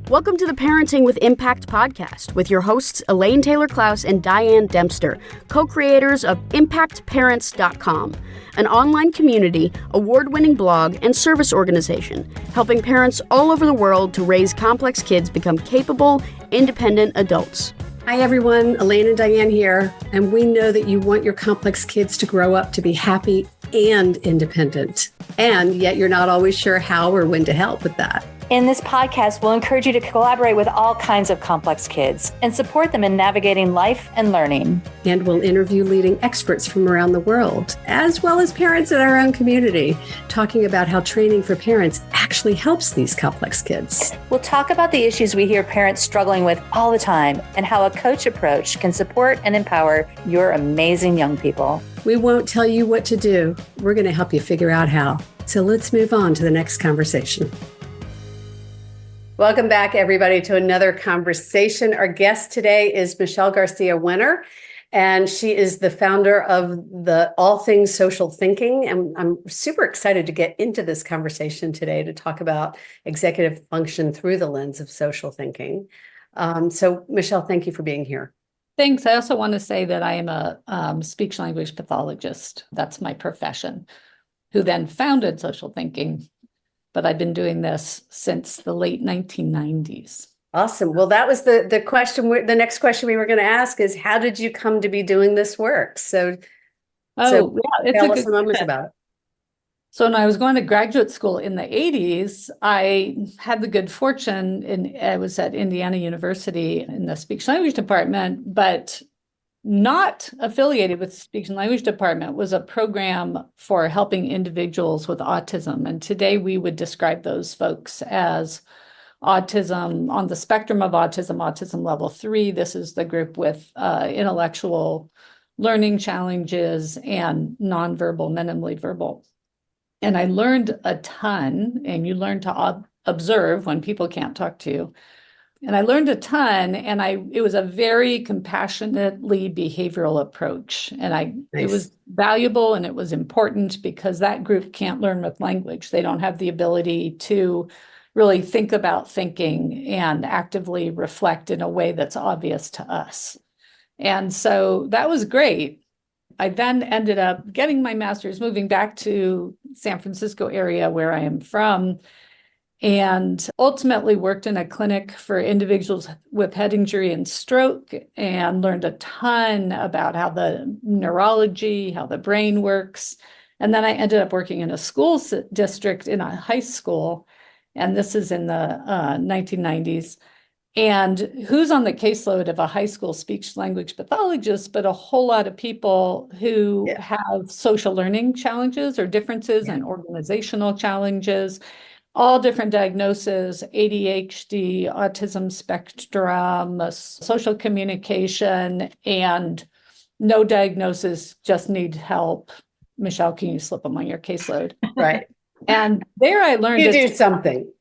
Welcome to the Parenting with Impact podcast with your hosts Elaine Taylor-Klaus and Diane Dempster, co-creators of ImpactParents.com, an online community, award-winning blog, and service organization helping parents all over the world to raise complex kids become capable, independent adults. Hi everyone, Elaine and Diane here, and we know that you want your complex kids to grow up to be happy and independent, and yet you're not always sure how or when to help with that. In this podcast, we'll encourage you to collaborate with all kinds of complex kids and support them in navigating life and learning. And we'll interview leading experts from around the world, as well as parents in our own community, talking about how training for parents actually helps these complex kids. We'll talk about the issues we hear parents struggling with all the time and how a coach approach can support and empower your amazing young people. We won't tell you what to do. We're going to help you figure out how. So let's move on to the next conversation. Welcome back, everybody, to another conversation. Our guest today is Michelle Garcia Winner, and she is the founder of the All Things Social Thinking. And I'm super excited to get into this conversation today to talk about executive function through the lens of social thinking. So, Michelle, thank you for being here. Thanks. I also want to say that I am a speech language pathologist. That's my profession, who then founded social thinking. But I've been doing this since the late 1990s. Awesome. Well, that was the question. The next question we were going to ask is, how did you come to be doing this work? So tell us a moment about it. So when I was going to graduate school in the 80s, I had the good fortune, and I was at Indiana University in the speech language department, but not affiliated with the speech and language department was a program for helping individuals with autism. And today we would describe those folks as autism on the spectrum of autism, autism level 3. This is the group with intellectual learning challenges and nonverbal, minimally verbal. And I learned a ton, and you learn to observe when people can't talk to you. And I learned a ton, and it was a very compassionately behavioral approach. And It was valuable and it was important because that group can't learn with language. They don't have the ability to really think about thinking and actively reflect in a way that's obvious to us. And so that was great. I then ended up getting my master's, moving back to San Francisco area where I am from, and ultimately worked in a clinic for individuals with head injury and stroke, and learned a ton about how the neurology, how the brain works. And then I ended up working in a school district in a high school, and this is in the 1990s. And who's on the caseload of a high school speech language pathologist, but a whole lot of people who have social learning challenges or differences and organizational challenges. All different diagnoses: ADHD, autism spectrum, social communication, and no diagnosis, just need help. Michelle, can you slip them on your caseload? Right. And there I learned you do something.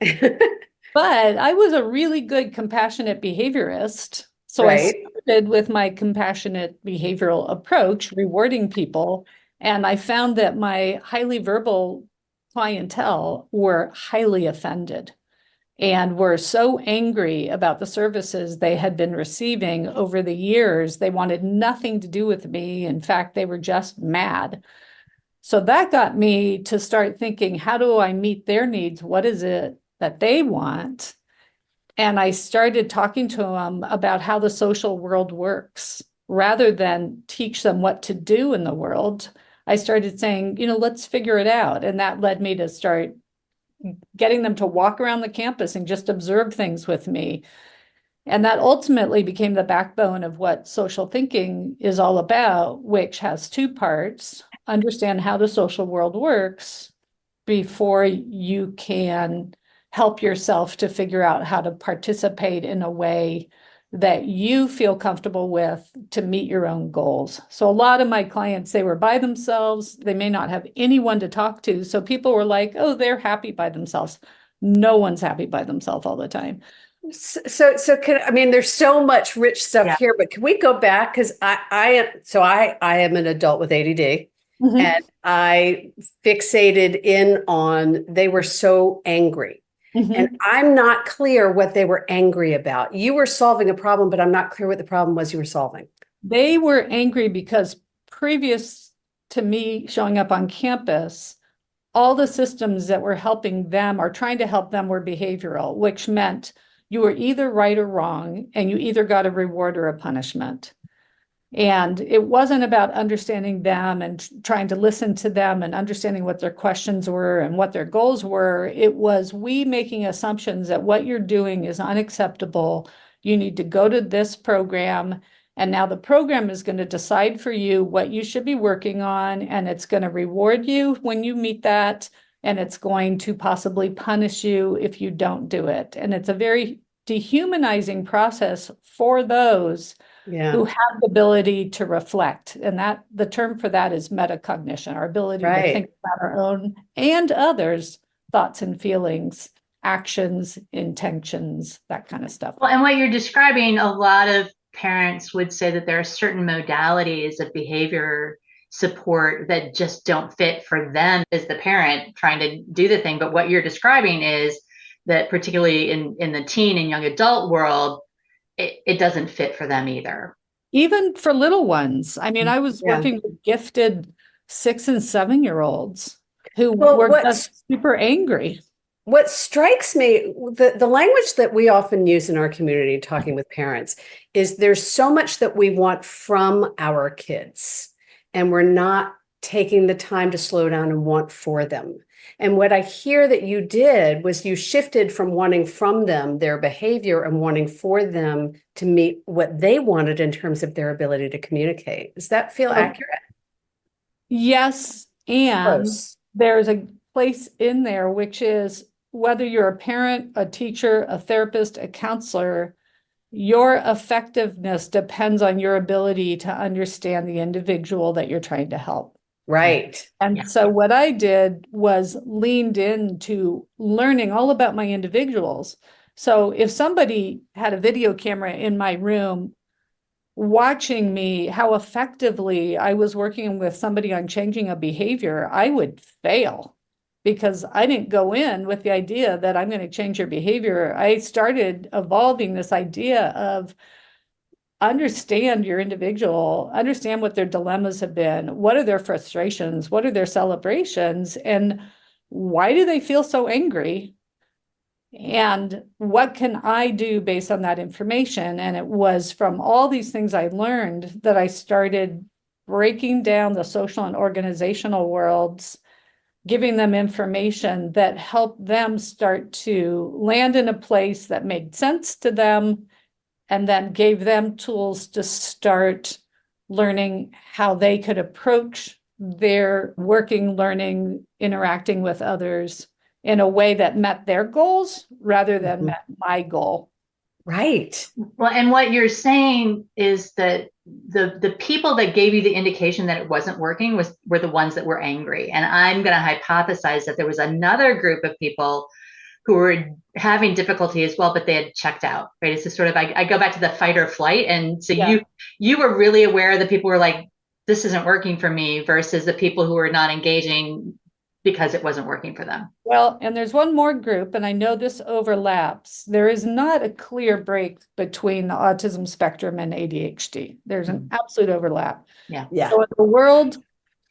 But I was a really good compassionate behaviorist. So I started with my compassionate behavioral approach, rewarding people. And I found that my highly verbal clientele were highly offended and were so angry about the services they had been receiving over the years. They wanted nothing to do with me. In fact, they were just mad. So that got me to start thinking, how do I meet their needs? What is it that they want? And I started talking to them about how the social world works. Rather than teach them what to do in the world, I started saying, let's figure it out. And that led me to start getting them to walk around the campus and just observe things with me. And that ultimately became the backbone of what social thinking is all about, which has two parts: understand how the social world works before you can help yourself to figure out how to participate in a way that you feel comfortable with to meet your own goals. So a lot of my clients, they were by themselves. They may not have anyone to talk to. So people were like, oh, they're happy by themselves. No one's happy by themselves all the time. So there's so much rich stuff here, but can we go back? Because I am an adult with ADD. And I fixated in on, they were so angry. And I'm not clear what they were angry about. You were solving a problem, but I'm not clear what the problem was you were solving. They were angry because previous to me showing up on campus, all the systems that were helping them or trying to help them were behavioral, which meant you were either right or wrong, and you either got a reward or a punishment. And it wasn't about understanding them and trying to listen to them and understanding what their questions were and what their goals were. It was we making assumptions that what you're doing is unacceptable. You need to go to this program. And now the program is going to decide for you what you should be working on. And it's going to reward you when you meet that. And it's going to possibly punish you if you don't do it. And it's a very dehumanizing process for those who have the ability to reflect. And that the term for that is metacognition, our ability to think about our own and others' thoughts and feelings, actions, intentions, that kind of stuff. Well, and what you're describing, a lot of parents would say that there are certain modalities of behavior support that just don't fit for them as the parent trying to do the thing. But what you're describing is that particularly in the teen and young adult world, it doesn't fit for them either. Even for little ones. I mean, I was working with gifted 6 and 7-year-olds who were just super angry. What strikes me, the language that we often use in our community talking with parents is there's so much that we want from our kids, and we're not taking the time to slow down and want for them. And what I hear that you did was you shifted from wanting from them their behavior and wanting for them to meet what they wanted in terms of their ability to communicate. Does that feel accurate? Yes. And there's a place in there, which is whether you're a parent, a teacher, a therapist, a counselor, your effectiveness depends on your ability to understand the individual that you're trying to help. Right. And so what I did was leaned into learning all about my individuals. So if somebody had a video camera in my room watching me, how effectively I was working with somebody on changing a behavior, I would fail because I didn't go in with the idea that I'm going to change your behavior. I started evolving this idea of understand your individual, understand what their dilemmas have been, what are their frustrations, what are their celebrations, and why do they feel so angry? And what can I do based on that information? And it was from all these things I learned that I started breaking down the social and organizational worlds, giving them information that helped them start to land in a place that made sense to them, and then gave them tools to start learning how they could approach their working, learning, interacting with others in a way that met their goals rather than met my goal. Right. Well, and what you're saying is that the people that gave you the indication that it wasn't working were the ones that were angry. And I'm going to hypothesize that there was another group of people who were having difficulty as well, but they had checked out, right? It's just sort of, I go back to the fight or flight. And so you were really aware that people were like, this isn't working for me, versus the people who were not engaging because it wasn't working for them. Well, and there's one more group, and I know this overlaps. There is not a clear break between the autism spectrum and ADHD. There's an absolute overlap. Yeah. So in the world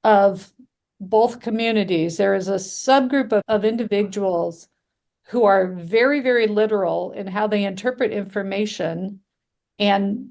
of both communities, there is a subgroup of individuals who are very, very literal in how they interpret information. And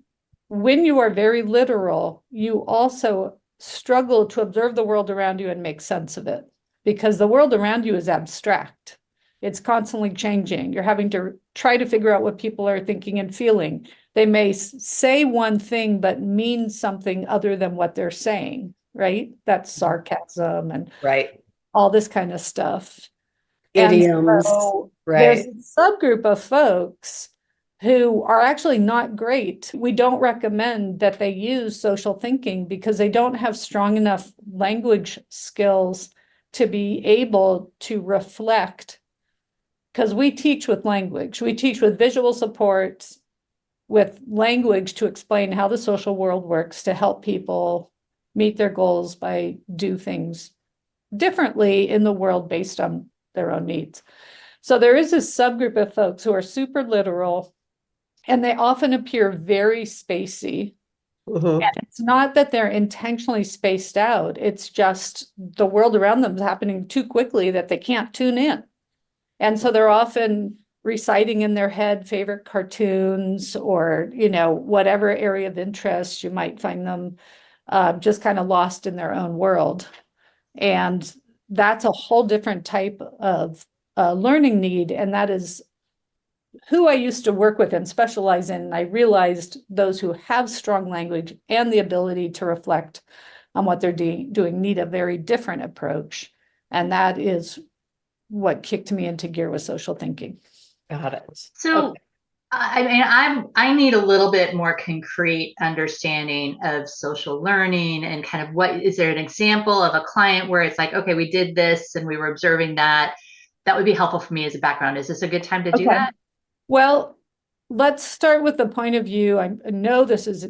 when you are very literal, you also struggle to observe the world around you and make sense of it, because the world around you is abstract. It's constantly changing. You're having to try to figure out what people are thinking and feeling. They may say one thing, but mean something other than what they're saying, right? That's sarcasm and all this kind of stuff. Idioms. So there's a subgroup of folks who are actually not great. We don't recommend that they use social thinking because they don't have strong enough language skills to be able to reflect. Because we teach with language. We teach with visual supports, with language to explain how the social world works to help people meet their goals by do things differently in the world based on their own needs. So there is a subgroup of folks who are super literal, and they often appear very spacey. Mhm. And it's not that they're intentionally spaced out. It's just the world around them is happening too quickly that they can't tune in. And so they're often reciting in their head favorite cartoons or, whatever area of interest. You might find them just kind of lost in their own world. And that's a whole different type of learning need. And that is who I used to work with and specialize in. I realized those who have strong language and the ability to reflect on what they're doing need a very different approach. And that is what kicked me into gear with social thinking. Got it. So, Okay. I mean, I need a little bit more concrete understanding of social learning and kind of what is there an example of a client where it's like, okay, we did this and we were observing that. That would be helpful for me as a background. Is this a good time to do that? Well, let's start with the point of view. I know this is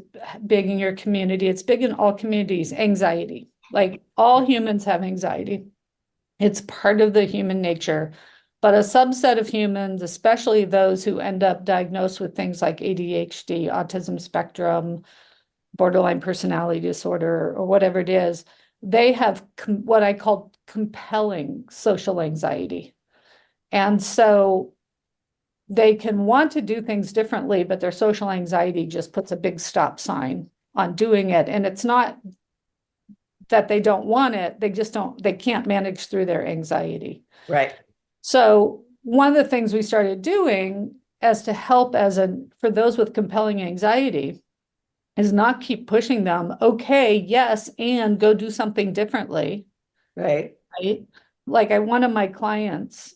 big in your community. It's big in all communities, anxiety. Like all humans have anxiety. It's part of the human nature. But a subset of humans, especially those who end up diagnosed with things like ADHD, autism spectrum, borderline personality disorder, or whatever it is, they have what I call compelling social anxiety. And so they can want to do things differently, but their social anxiety just puts a big stop sign on doing it. And it's not that they don't want it, they can't manage through their anxiety. Right. So one of the things we started doing as to help for those with compelling anxiety is not keep pushing them, okay, yes, and go do something differently. Right. Right? Like one of my clients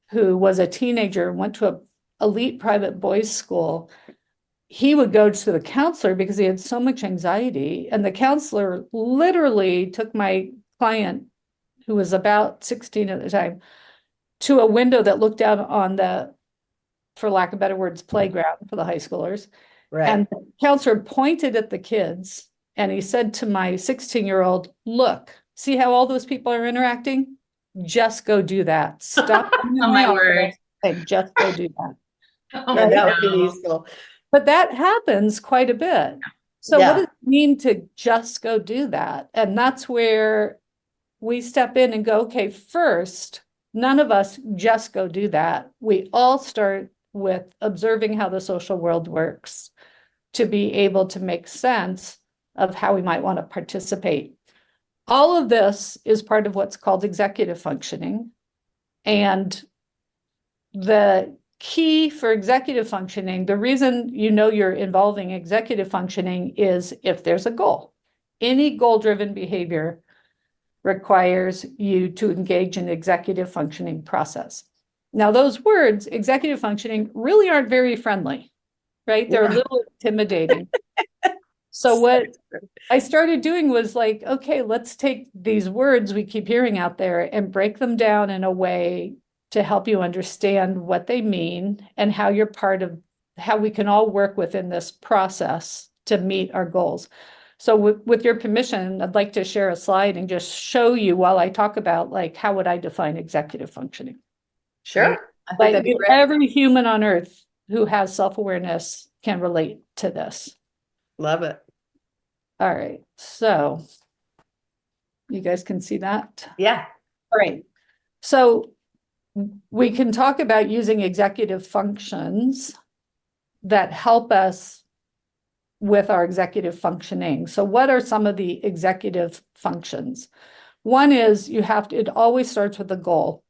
who was a teenager, went to an elite private boys' school. He would go to the counselor because he had so much anxiety. And the counselor literally took my client, who was about 16 at the time, to a window that looked out on the, for lack of better words, playground for the high schoolers. Right. And the counselor pointed at the kids and he said to my 16-year-old, look, see how all those people are interacting? Just go do that. Stop. Oh my word. And just go do that. Oh, Yeah, that no. would be useful. But that happens quite a bit. So what does it mean to just go do that? And that's where we step in and go, okay, first, none of us just go do that. We all start with observing how the social world works to be able to make sense of how we might want to participate. All of this is part of what's called executive functioning. And the key for executive functioning, the reason you're involving executive functioning is if there's a goal. Any goal-driven behavior requires you to engage in the executive functioning process. Now, those words, executive functioning, really aren't very friendly, right? They're a little intimidating. So what I started doing was like, okay, let's take these words we keep hearing out there and break them down in a way to help you understand what they mean and how you're part of how we can all work within this process to meet our goals. So with your permission, I'd like to share a slide and just show you while I talk about like, how would I define executive functioning? Sure. I think Like that'd be great. every human on earth who has self-awareness can relate to this. Love it. All right, so you guys can see that? Yeah. All right, so we can talk about using executive functions that help us with our executive functioning. So what are some of the executive functions? One is it always starts with a goal.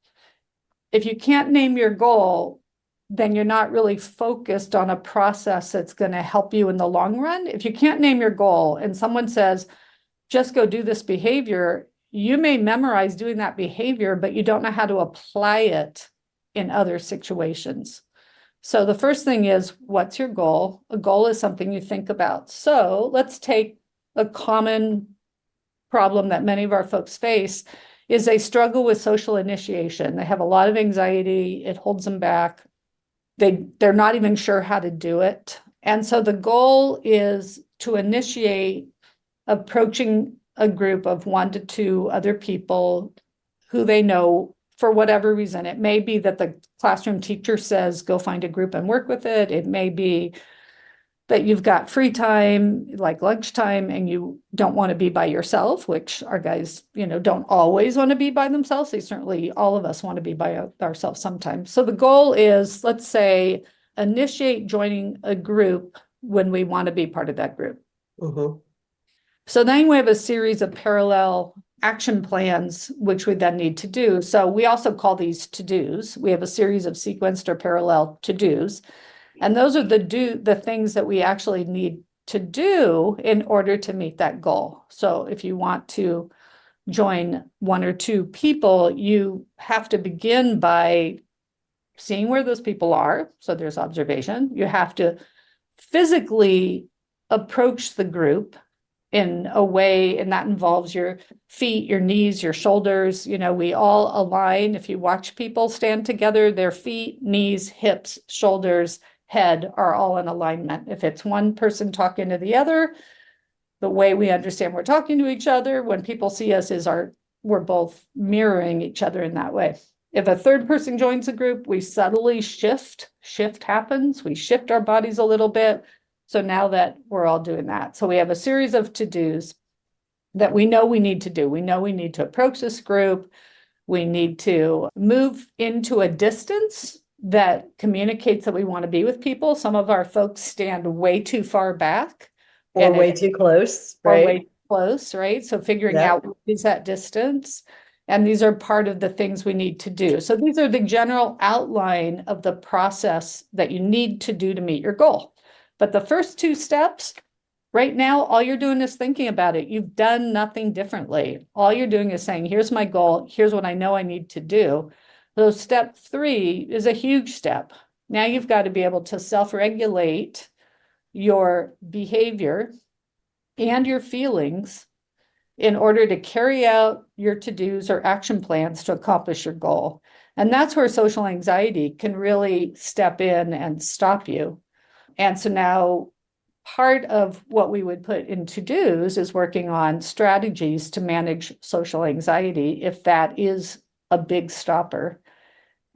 If you can't name your goal, then you're not really focused on a process that's going to help you in the long run. If you can't name your goal and someone says, just go do this behavior, you may memorize doing that behavior, but you don't know how to apply it in other situations. So the first thing is, what's your goal? A goal is something you think about. So let's take a common problem that many of our folks face is they struggle with social initiation. They have a lot of anxiety. It holds them back. They're not even sure how to do it. And so the goal is to initiate approaching a group of 1 to 2 other people who they know for whatever reason. It may be that the classroom teacher says, go find a group and work with it. It may be that you've got free time, like lunchtime, and you don't want to be by yourself, which our guys, don't always want to be by themselves. They certainly, all of us want to be by ourselves sometimes. So the goal is, let's say, initiate joining a group when we want to be part of that group. Mm-hmm. So then we have a series of parallel action plans, which we then need to do. So we also call these to-dos. We have a series of sequenced or parallel to-dos. And those are the things that we actually need to do in order to meet that goal. So if you want to join one or two people, you have to begin by seeing where those people are. So there's observation. You have to physically approach the group in a way, and that involves your feet, your knees, your shoulders. We all align. If you watch people stand together, their feet, knees, hips, shoulders, head are all in alignment. If it's one person talking to the other, the way we understand we're talking to each other when people see us is we're both mirroring each other in that way. If a third person joins the group, we subtly shift happens. We shift our bodies a little bit. So now that we're all doing that. So we have a series of to-dos that we know we need to do. We know we need to approach this group. We need to move into a distance that communicates that we want to be with people. Some of our folks stand way too far back. Or way too close, right? Or way too close, right? So figuring out what is that distance. And these are part of the things we need to do. So these are the general outline of the process that you need to do to meet your goal. But the first two steps, right now, all you're doing is thinking about it. You've done nothing differently. All you're doing is saying, here's my goal. Here's what I know I need to do. So step 3 is a huge step. Now you've got to be able to self-regulate your behavior and your feelings in order to carry out your to-dos or action plans to accomplish your goal. And that's where social anxiety can really step in and stop you. And so now part of what we would put in to-dos is working on strategies to manage social anxiety if that is a big stopper.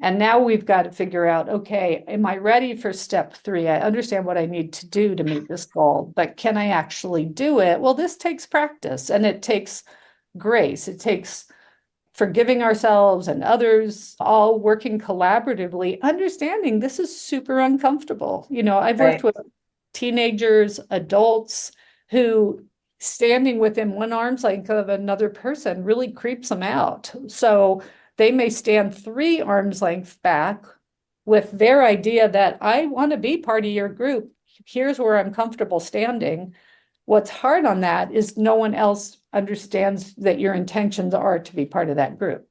And now we've got to figure out, okay, am I ready for step 3? I understand what I need to do to meet this goal, but can I actually do it? Well, this takes practice and it takes grace. It takes forgiving ourselves and others, all working collaboratively, understanding this is super uncomfortable. I've worked with teenagers, adults who standing within one arm's length of another person really creeps them out. So they may stand 3 arms lengths back with their idea that I want to be part of your group. Here's where I'm comfortable standing. What's hard on that is no one else understands that your intentions are to be part of that group.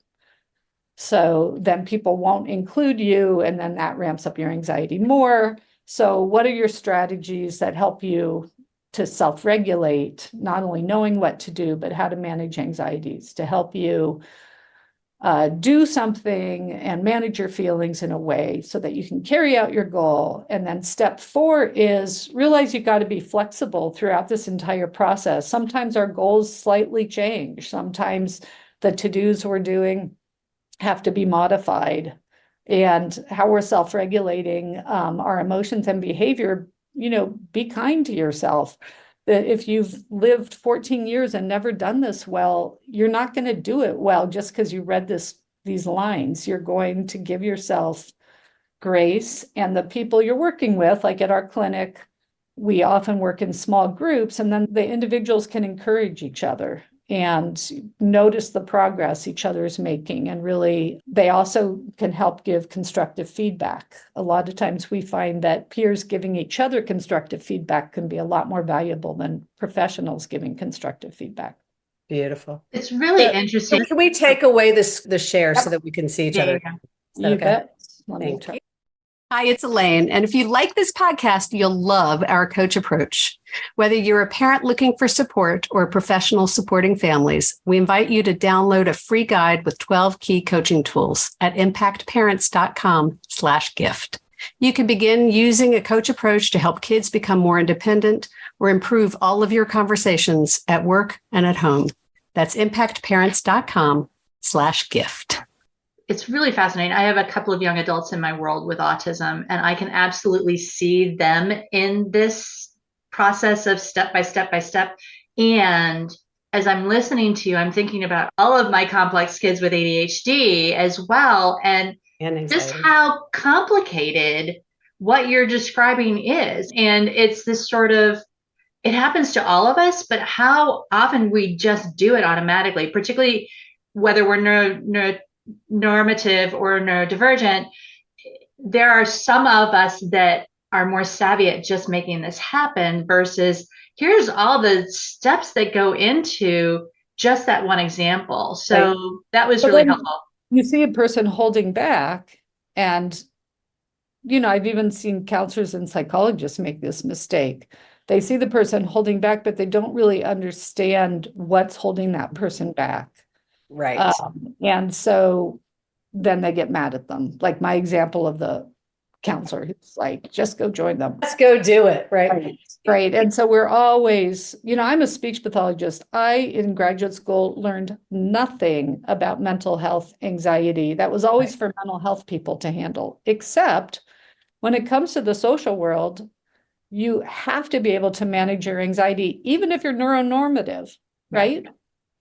So then people won't include you, and then that ramps up your anxiety more. So what are your strategies that help you to self-regulate, not only knowing what to do, but how to manage anxieties to help you do something and manage your feelings in a way so that you can carry out your goal. And then step 4 is realize you've got to be flexible throughout this entire process. Sometimes our goals slightly change. Sometimes the to-dos we're doing have to be modified. And how we're self-regulating our emotions and behavior, be kind to yourself. That if you've lived 14 years and never done this well, you're not going to do it well just because you read these lines. You're going to give yourself grace, and the people you're working with, like at our clinic, we often work in small groups, and then the individuals can encourage each other and notice the progress each other is making. And really, they also can help give constructive feedback. A lot of times we find that peers giving each other constructive feedback can be a lot more valuable than professionals giving constructive feedback. Beautiful. It's really interesting. Can we take away the share so that we can see each other? You bet. Thank you. Hi, it's Elaine. And if you like this podcast, you'll love our coach approach. Whether you're a parent looking for support or a professional supporting families, we invite you to download a free guide with 12 key coaching tools at impactparents.com/gift. You can begin using a coach approach to help kids become more independent or improve all of your conversations at work and at home. That's impactparents.com/gift. it's really fascinating. I have a couple of young adults in my world with autism, and I can absolutely see them in this process of step by step by step. And as I'm listening to you, I'm thinking about all of my complex kids with ADHD as well, and just anxiety. how complicated what you're describing is. And it's this sort of, it happens to all of us, but how often we just do it automatically, particularly whether we're normative or neurodivergent. There are some of us that are more savvy at just making this happen versus here's all the steps that go into just that one example. So Right. that was But really then helpful. you see a person holding back, and I've even seen counselors and psychologists make this mistake. They see the person holding back, but they don't really understand what's holding that person back. Right. And so then they get mad at them. Like my example of the counselor who's like, just go join them. Let's go do it. Right. Right. And so we're always, I'm a speech pathologist. I, in graduate school, learned nothing about mental health anxiety. That was always for mental health people to handle, except when it comes to the social world, you have to be able to manage your anxiety, even if you're neuronormative, right?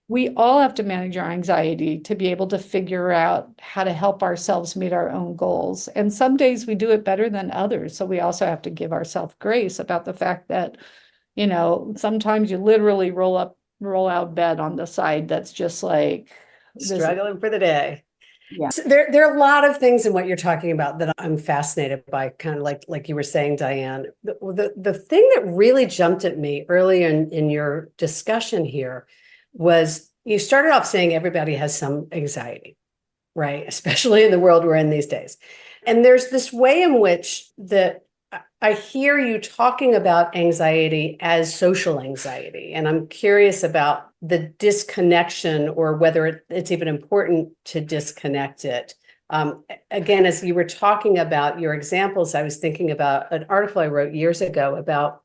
We all have to manage our anxiety to be able to figure out how to help ourselves meet our own goals. And some days we do it better than others. So we also have to give ourselves grace about the fact that, sometimes you literally roll out of bed on the side that's just like Struggling for the day. Yeah. So there are a lot of things in what you're talking about that I'm fascinated by, kind of like you were saying, Diane. The thing that really jumped at me earlier in your discussion here was you started off saying everybody has some anxiety, right? Especially in the world we're in these days. And there's this way in which I hear you talking about anxiety as social anxiety. And I'm curious about the disconnection, or whether it's even important to disconnect it. Again, as you were talking about your examples, I was thinking about an article I wrote years ago about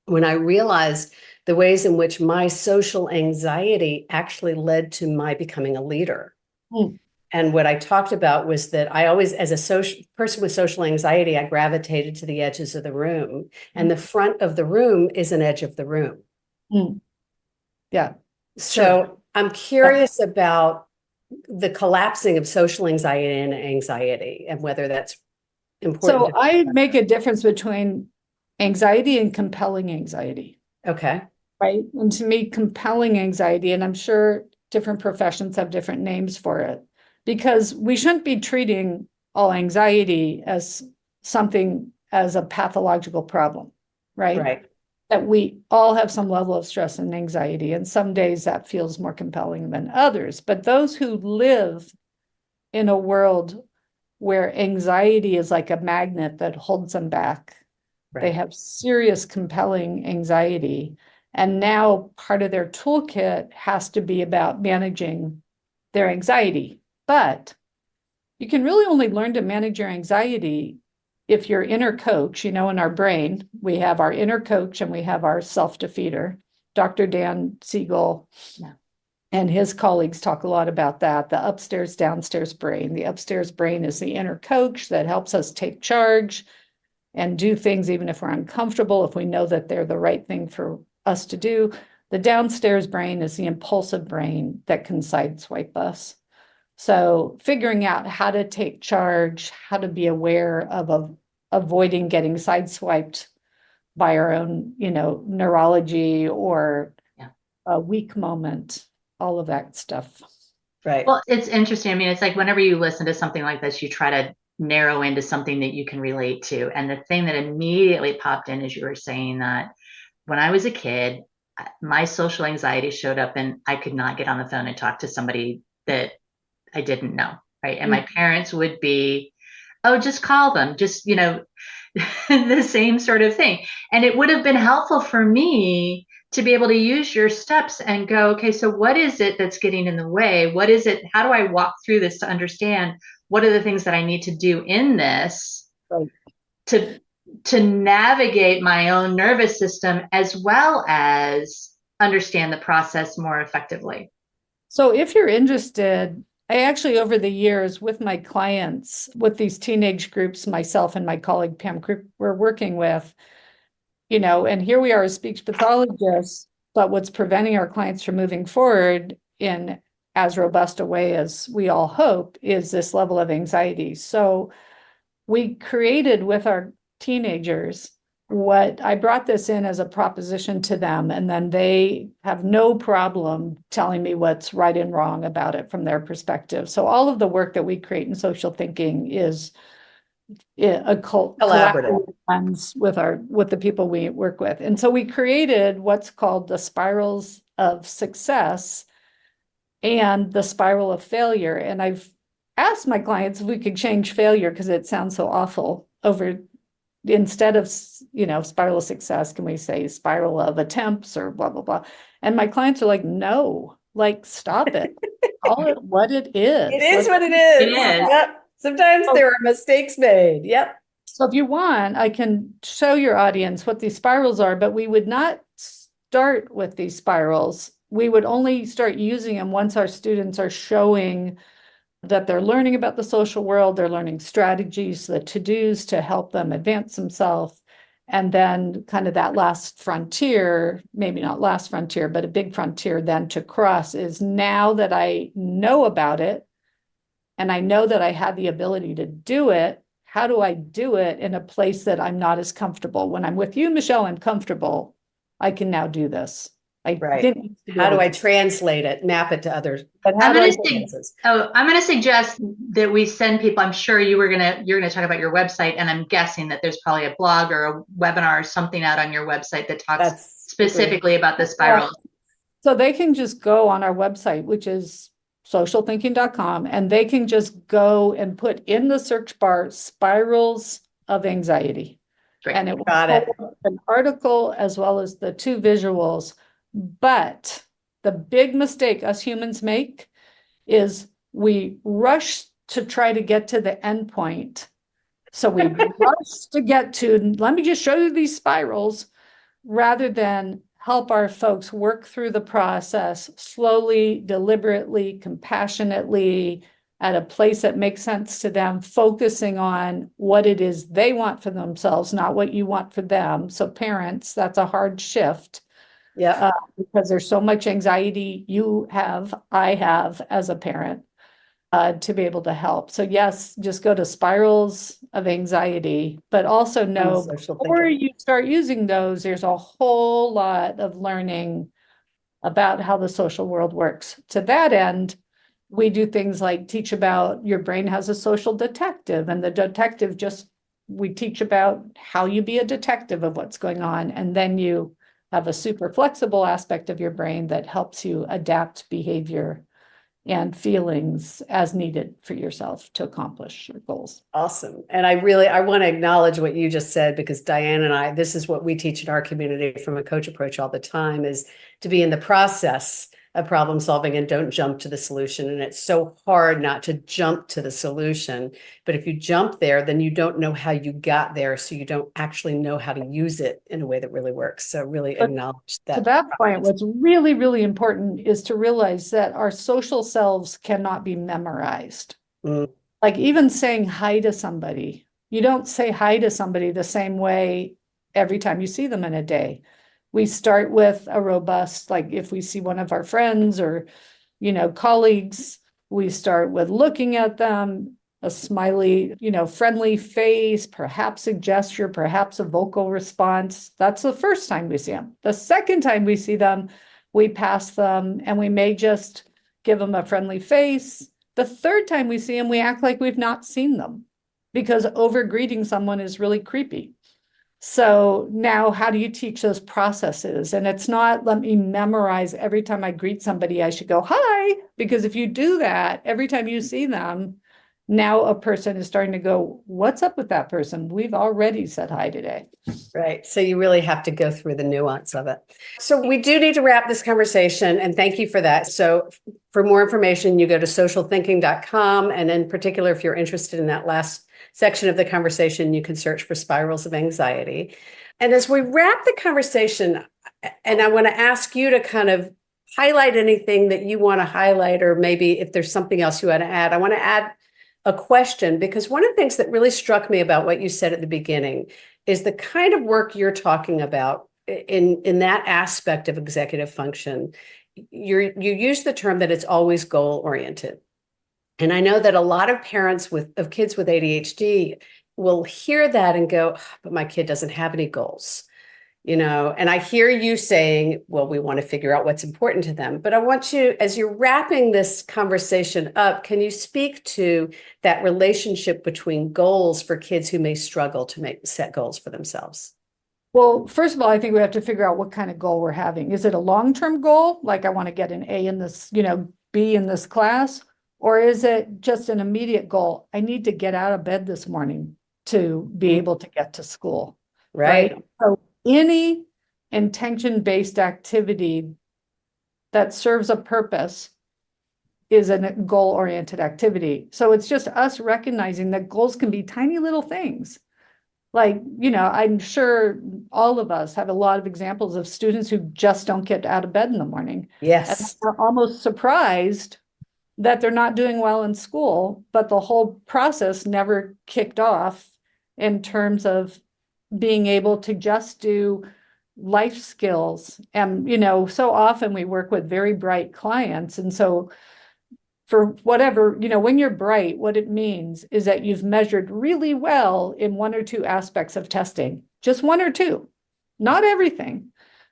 when I realized the ways in which my social anxiety actually led to my becoming a leader. Mm. And what I talked about was that I always, as a social person with social anxiety, I gravitated to the edges of the room, and the front of the room is an edge of the room. Mm. Yeah. So I'm curious about the collapsing of social anxiety and anxiety, and whether that's important. So I make a difference between anxiety and compelling anxiety. Okay. Right. And to me, compelling anxiety, and I'm sure different professions have different names for it, because we shouldn't be treating all anxiety as something as a pathological problem, right? Right. That we all have some level of stress and anxiety, and some days that feels more compelling than others. But those who live in a world where anxiety is like a magnet that holds them back, they have serious compelling anxiety. And now part of their toolkit has to be about managing their anxiety. But you can really only learn to manage your anxiety if your inner coach, in our brain, we have our inner coach and we have our self-defeater. Dr. Dan Siegel and his colleagues talk a lot about that, the upstairs, downstairs brain. The upstairs brain is the inner coach that helps us take charge and do things even if we're uncomfortable, if we know that they're the right thing for us to do. The downstairs brain is the impulsive brain that can sideswipe us. So figuring out how to take charge, how to be aware of avoiding getting sideswiped by our own, neurology or a weak moment, all of that stuff. Right. Well, it's interesting. I mean, it's like whenever you listen to something like this, you try to narrow into something that you can relate to. And the thing that immediately popped in as you were saying that, when I was a kid, my social anxiety showed up and I could not get on the phone and talk to somebody that I didn't know, right? And my parents would be, oh, just call them, just, the same sort of thing. And it would have been helpful for me to be able to use your steps and go, okay, so what is it that's getting in the way? What is it? How do I walk through this to understand what are the things that I need to do in this to navigate my own nervous system, as well as understand the process more effectively? So if you're interested, I actually, over the years with my clients, with these teenage groups, myself and my colleague Pam Crick, we're working with, and here we are as speech pathologists, but what's preventing our clients from moving forward in as robust a way as we all hope is this level of anxiety. So we created with our teenagers what I brought this in as a proposition to them, and then they have no problem telling me what's right and wrong about it from their perspective. So all of the work that we create in social thinking is a collaborative lens with the people we work with. And so we created what's called the spirals of success and the spiral of failure. And I've asked my clients if we could change failure because it sounds so awful over instead of, spiral of success, can we say spiral of attempts or blah, blah, blah. And my clients are like, no, like, stop it. Call it what it is. It is what it is. It is. Yep. Sometimes there are mistakes made. Yep. So if you want, I can show your audience what these spirals are, but we would not start with these spirals. We would only start using them once our students are showing that they're learning about the social world, they're learning strategies, the to-dos to help them advance themselves. And then kind of that last frontier, maybe not last frontier, but a big frontier then to cross is now that I know about it, and I know that I had the ability to do it, how do I do it in a place that I'm not as comfortable? When I'm with you, Michelle, I'm comfortable. I can now do this. How do I translate it, map it to others? I'm going to suggest that we send people. I'm sure you're going to talk about your website, and I'm guessing that there's probably a blog or a webinar or something out on your website that talks specifically about the spirals. So they can just go on our website, which is socialthinking.com, and they can just go and put in the search bar spirals of anxiety. Great. And it will pull an article as well as the 2 visuals. But the big mistake us humans make is we rush to try to get to the end point. So we rush to get to, let me just show you these spirals, rather than help our folks work through the process slowly, deliberately, compassionately, at a place that makes sense to them, focusing on what it is they want for themselves, not what you want for them. So parents, that's a hard shift. Yeah. Because there's so much anxiety I have as a parent to be able to help. So yes, just go to spirals of anxiety, but also know before you start using those, there's a whole lot of learning about how the social world works. To that end, we do things like teach about your brain has a social detective, and the detective we teach about how you be a detective of what's going on. And then you have a super flexible aspect of your brain that helps you adapt behavior and feelings as needed for yourself to accomplish your goals. Awesome. And I want to acknowledge what you just said, because Diane and I, this is what we teach in our community from a coach approach all the time, is to be in the process of problem solving and don't jump to the solution. And it's so hard not to jump to the solution. But if you jump there, then you don't know how you got there. So you don't actually know how to use it in a way that really works. So really acknowledge that. To that point, what's really, really important is to realize that our social selves cannot be memorized. Like even saying hi to somebody, you don't say hi to somebody the same way every time you see them in a day. We start with a robust, like if we see one of our friends or, colleagues, we start with looking at them, a smiley, friendly face, perhaps a gesture, perhaps a vocal response. That's the first time we see them. The second time we see them, we pass them and we may just give them a friendly face. The third time we see them, we act like we've not seen them, because over greeting someone is really creepy. So now how do you teach those processes? And it's not, let me memorize every time I greet somebody, I should go, hi, because if you do that, every time you see them, now a person is starting to go, what's up with that person? We've already said hi today. Right. So you really have to go through the nuance of it. So we do need to wrap this conversation, and thank you for that. So for more information, you go to socialthinking.com. And in particular, if you're interested in that last section of the conversation, you can search for spirals of anxiety. And as we wrap the conversation, and I want to ask you to kind of highlight anything that you want to highlight, or maybe if there's something else you want to add. I want to add a question, because one of the things that really struck me about what you said at the beginning is the kind of work you're talking about in that aspect of executive function. You use the term that it's always goal oriented. And I know that a lot of parents of kids with ADHD will hear that and go, but my kid doesn't have any goals. And I hear you saying, well, we want to figure out what's important to them. But I want you, as you're wrapping this conversation up, can you speak to that relationship between goals for kids who may struggle to set goals for themselves? Well, first of all, I think we have to figure out what kind of goal we're having. Is it a long-term goal? Like I want to get an A in this, B in this class? Or is it just an immediate goal? I need to get out of bed this morning to be able to get to school. Right. So any intention-based activity that serves a purpose is a goal-oriented activity. So it's just us recognizing that goals can be tiny little things. Like, I'm sure all of us have a lot of examples of students who just don't get out of bed in the morning. Yes. And they're almost surprised that they're not doing well in school, but the whole process never kicked off in terms of being able to just do life skills. And, so often we work with very bright clients. And so for whatever, when you're bright, what it means is that you've measured really well in one or two aspects of testing, just one or two, not everything.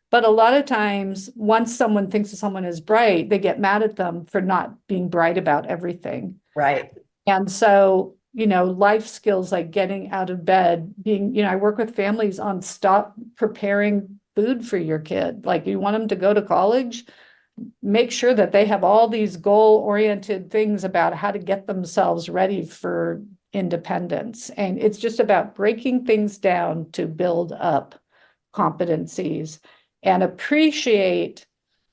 But a lot of times, once someone thinks that someone is bright, they get mad at them for not being bright about everything. Right. And so, life skills like getting out of bed, I work with families on stop preparing food for your kid. Like you want them to go to college, make sure that they have all these goal-oriented things about how to get themselves ready for independence. And it's just about breaking things down to build up competencies and appreciate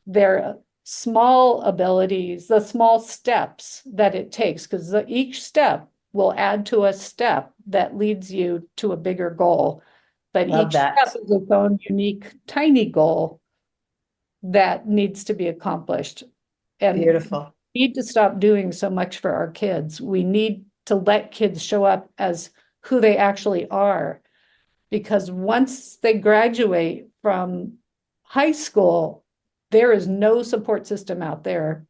their small abilities, the small steps that it takes, because each step will add to a step that leads you to a bigger goal. But each step is its own unique, tiny goal that needs to be accomplished. And beautiful. We need to stop doing so much for our kids. We need to let kids show up as who they actually are. Because once they graduate from high school, there is no support system out there.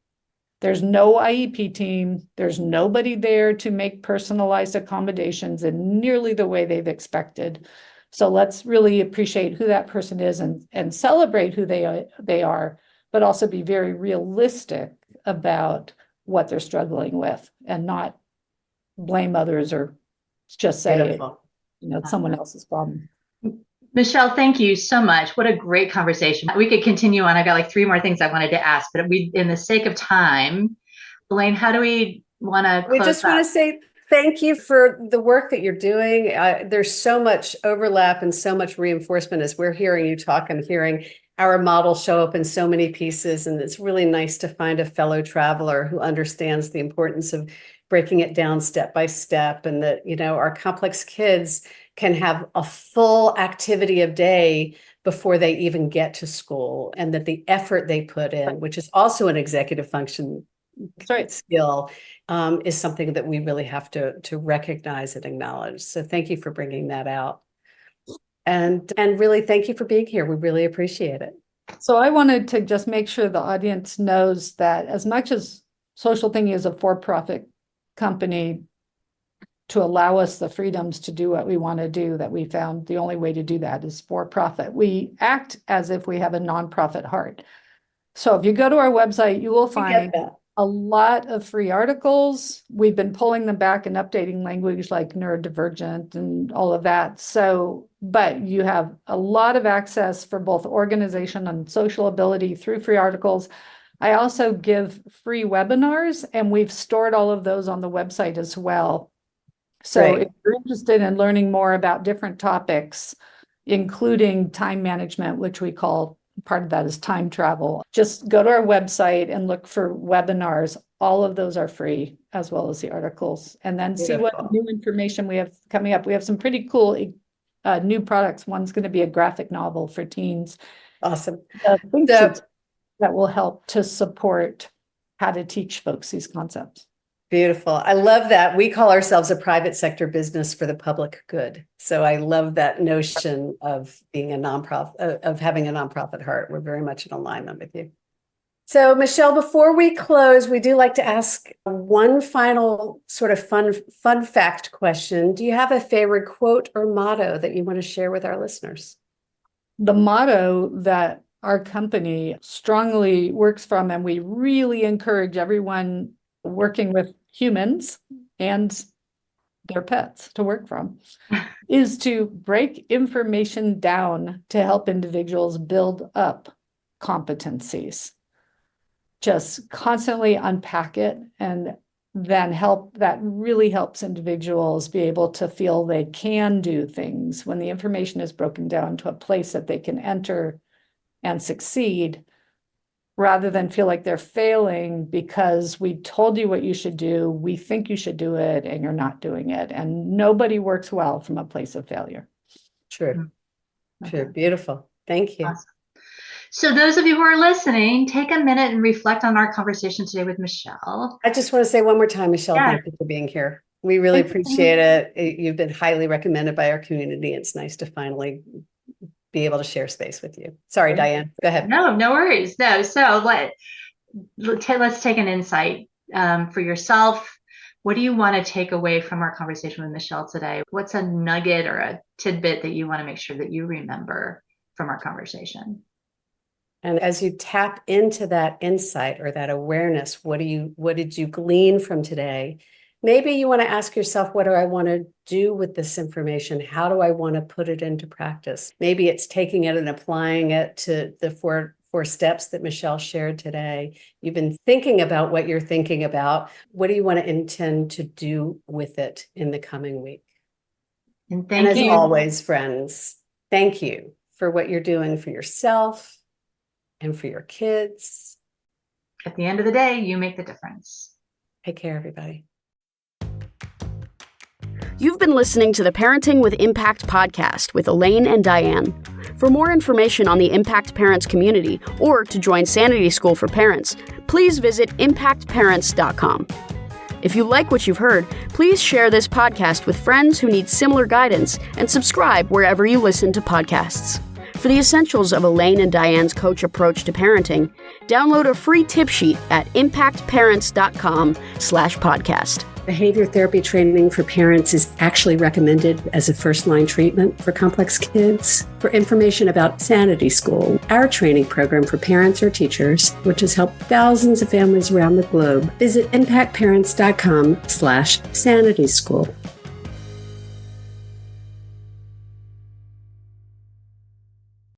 There's no IEP team. There's nobody there to make personalized accommodations in nearly the way they've expected. So let's really appreciate who that person is and celebrate who they are, but also be very realistic about what they're struggling with and not blame others or just say, it's someone else's problem. Michelle, thank you so much. What a great conversation. We could continue on. I've got like 3 more things I wanted to ask, but in the sake of time, Elaine, how do we want to close? We just want to say thank you for the work that you're doing. There's so much overlap and so much reinforcement as we're hearing you talk and hearing our model show up in so many pieces. And it's really nice to find a fellow traveler who understands the importance of breaking it down step by step, and that, our complex kids can have a full activity of day before they even get to school, and that the effort they put in, which is also an executive function skill, is something that we really have to recognize and acknowledge. So thank you for bringing that out. And really thank you for being here. We really appreciate it. So I wanted to just make sure the audience knows that as much as Social Thinking is a for-profit company to allow us the freedoms to do what we want to do, that we found the only way to do that is for profit. We act as if we have a nonprofit heart. So if you go to our website, you will find a lot of free articles. We've been pulling them back and updating language like neurodivergent and all of that. So, but you have a lot of access for both organization and social ability through free articles. I also give free webinars, and we've stored all of those on the website as well. So if you're interested in learning more about different topics, including time management, which we call part of that is time travel, just go to our website and look for webinars. All of those are free, as well as the articles, and then see what new information we have coming up. We have some pretty cool new products. One's going to be a graphic novel for teens. Awesome. that will help to support how to teach folks these concepts. Beautiful. I love that. We call ourselves a private sector business for the public good. So I love that notion of being a nonprofit, of having a nonprofit heart. We're very much in alignment with you. So Michelle, before we close, we do like to ask one final sort of fun fact question. Do you have a favorite quote or motto that you want to share with our listeners? The motto that our company strongly works from, and we really encourage everyone working with humans and their pets to work from, is to break information down to help individuals build up competencies. Just constantly unpack it and then that really helps individuals be able to feel they can do things when the information is broken down to a place that they can enter and succeed, rather than feel like they're failing because we told you what you should do, we think you should do it, and you're not doing it. And nobody works well from a place of failure. True. True. Beautiful. Thank you. Awesome. So those of you who are listening, take a minute and reflect on our conversation today with Michelle. I just want to say one more time, Michelle, Yeah. Thank you for being here. We really appreciate it. You've been highly recommended by our community. It's nice to finally be able to share space with you. Sorry, Diane, go ahead. No worries. No. So let's take an insight for yourself. What do you want to take away from our conversation with Michelle today? What's a nugget or a tidbit that you want to make sure that you remember from our conversation? And as you tap into that insight or that awareness, what did you glean from today? Maybe you want to ask yourself, what do I want to do with this information? How do I want to put it into practice? Maybe it's taking it and applying it to the four steps that Michelle shared today. You've been thinking about what you're thinking about. What do you want to intend to do with it in the coming week? And as always, friends, thank you for what you're doing for yourself and for your kids. At the end of the day, you make the difference. Take care, everybody. You've been listening to the Parenting with Impact podcast with Elaine and Diane. For more information on the Impact Parents community or to join Sanity School for Parents, please visit impactparents.com. If you like what you've heard, please share this podcast with friends who need similar guidance and subscribe wherever you listen to podcasts. For the essentials of Elaine and Diane's coach approach to parenting, download a free tip sheet at impactparents.com/podcast. Behavior therapy training for parents is actually recommended as a first-line treatment for complex kids. For information about Sanity School, our training program for parents or teachers, which has helped thousands of families around the globe, visit impactparents.com/Sanity School.